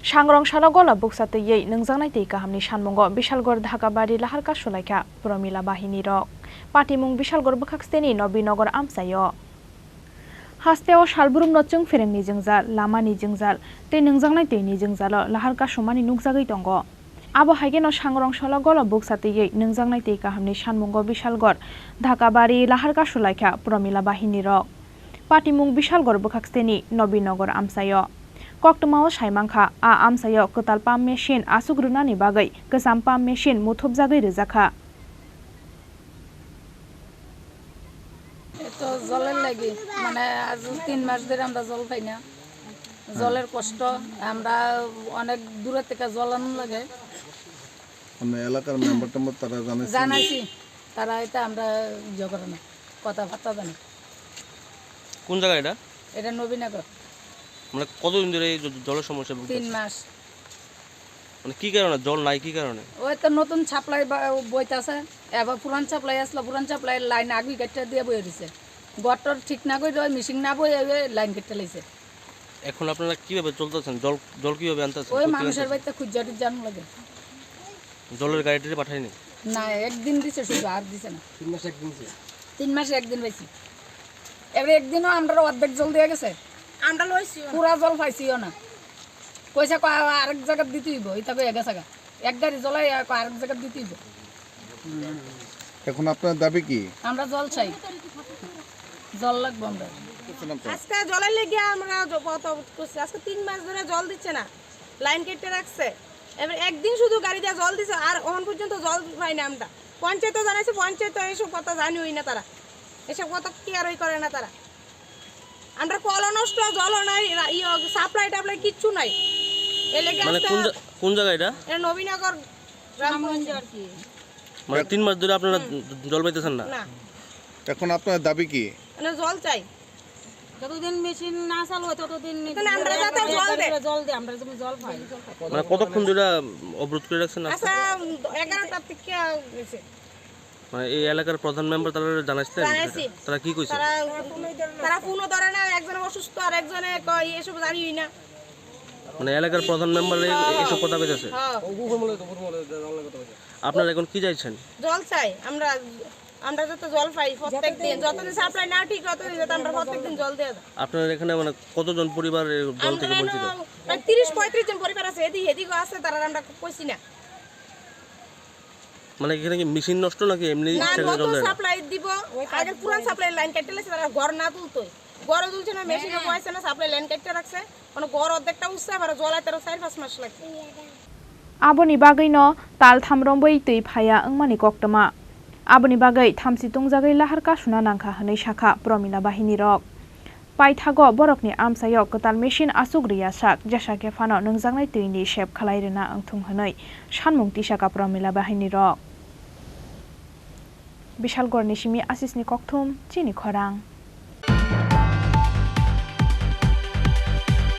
Sangrong shala Gola buksate ye Nungjaknai tei Kahamni Sanmungo Bishalgarh Dhakabari Lahar Kasulaikha Pramila Bahini rok Patimung Bishalgarh bwkhaksteni Nobinagar amsayo Hasteo salburum no chung ferengni jingjal lamani jingjal tei Nungjaknai tei ni jingjalo Lahar kasumani nukjagui tongo abo haige no sangrong shala Gola buksate ye Nungjaknai tei Kahamni Sanmungo Bishalgarh Dhakabari Lahar Kasulaikha Pramila Bahini rok Patimung Bishalgarh bwkhaksteni Nobinagar amsayo Koktmao saimangkha a amsayo kotal pump machine asugrunani bagai kesam pump machine muthubjagui rejakha তো জলের লাগি মানে আজ 3 মাস ধরে আমরা জল পাই না জলের কষ্ট আমরা অনেক দূর থেকে জল আনতে লাগে মানে এলাকার মেম্বারটা তারা জানাইছি তারা এটা আমরা ইয়ে করে না কথাবার্তা জানি কোন জায়গা এটা এটা নবীনগর মানে কতদিন ধরে এই জলের সমস্যা 3 মাস মানে কি কারণে জল নাই কি কারণে ওই তো নতুন সাপ্লাই বইতাছে এবার পুরান সাপ্লাই আসলো পুরান সাপ্লাই লাইন আগি কেটে দিয়ে বই দিছে গটর ঠিক না করে ওই মেশিন না বই লাইন কেটে লাইছে এখন আপনারা কিভাবে চলতেছেন জল জল কিভাবে আনতেছেন ওই মানুষের বাড়িতে খুঁজাটি জানো লাগে জলের গাড়িতে পাঠায়নি না একদিন দিছে শুধু আর দিছে না 3 মাস একদিন দিছে 3 মাসে একদিন পাইছি এবারে একদিনও আমরা অর্ধেক জল দিয়ে গেছে আমরা লইছি পুরা জল পাইছিও না কইছে আরেক জায়গা দিতে হইব এটা কই গেছে এক গাড়ি জলাই আরেক জায়গা দিতে হইব এখন আপনার দাবি কি আমরা জল চাই জল লাগবে আমরা আজকে জলের লেগে আমরা কত করছি আজকে 3 মাস ধরে জল দিচ্ছে না লাইন কেটে রাখছে এবার একদিন শুধু গাড়ি দিয়ে জল দিছে আর এখন পর্যন্ত জল পাই না আমরা পঞ্চায়েত জানাইছে পঞ্চায়েত এসব কথা জানিই না তারা এসব কথা কেয়ারই করে না তারা আমরা কল নষ্ট জল নাই সাপ্লাই টাপ্লাই কিচ্ছু নাই এলাকা মানে কোন জায়গা এটা এটা নবীনগর গ্রামগঞ্জ আর কি মানে 3 মাস ধরে আপনারা জল পাইতেছেন না না এখন আপনার দাবি কি মানে জল চাই যতদিন মেশিন না চালু হয় ততদিন তাহলে আমরা যাতে জল দে আমরা যেন জল পাই মানে কতক্ষণ ধরে অবরোধ করে রাখছেন আচ্ছা 11টা থেকে গেছে মানে এই এলাকার প্রধান মেম্বার তারা জানাইছেন তারা কি কইছে তারা ফোনও ধরে না একজন অসুস্থ আর একজনে কই এসব জানিই না মানে এলাকার প্রধান মেম্বার এসব কথা কইতাছে আপনারা এখন কি চাইছেন জল চাই আমরা যত জল পাই প্রত্যেকদিন যতদিন সাপ্লাই না ঠিক ততদিন আমরা প্রত্যেকদিন জল দেয়া যায় আপনারা এখানে মানে কতজন পরিবার জল থেকে বঞ্চিত 30-35 জন পরিবার আছে এদিকে আছে তারা আমরা কইছি না মানে এখানে কি মেশিন নষ্ট নাকি এমনি জল দেয় সাপ্লাই দিব আগে পুরান সাপ্লাই লাইন কেটে লেছে তারা ঘর না তুলতোই ঘর তুলছে না মেশিনে পয়সা না সাপ্লাই লাইন কেটে রাখছে কোন ঘর অর্ধেকটা উঠছে আর জল আইতে 4-5 মাস লাগে Aboni bagai no tal thamrombai tei phaya angmani koktama Aboni bagai thamsi tungjagai Lahar kasuna nangkha hanai shakha Pramila Bahini rok Paithago borokni amsayo kotal machine asugriya sak jasake phano Nungjaknai tei ni shep khalai rena angthung hanai Sanmung tisaka Pramila Bahini rok Bishalgarh ni simi asisni kokthum Chini Khorang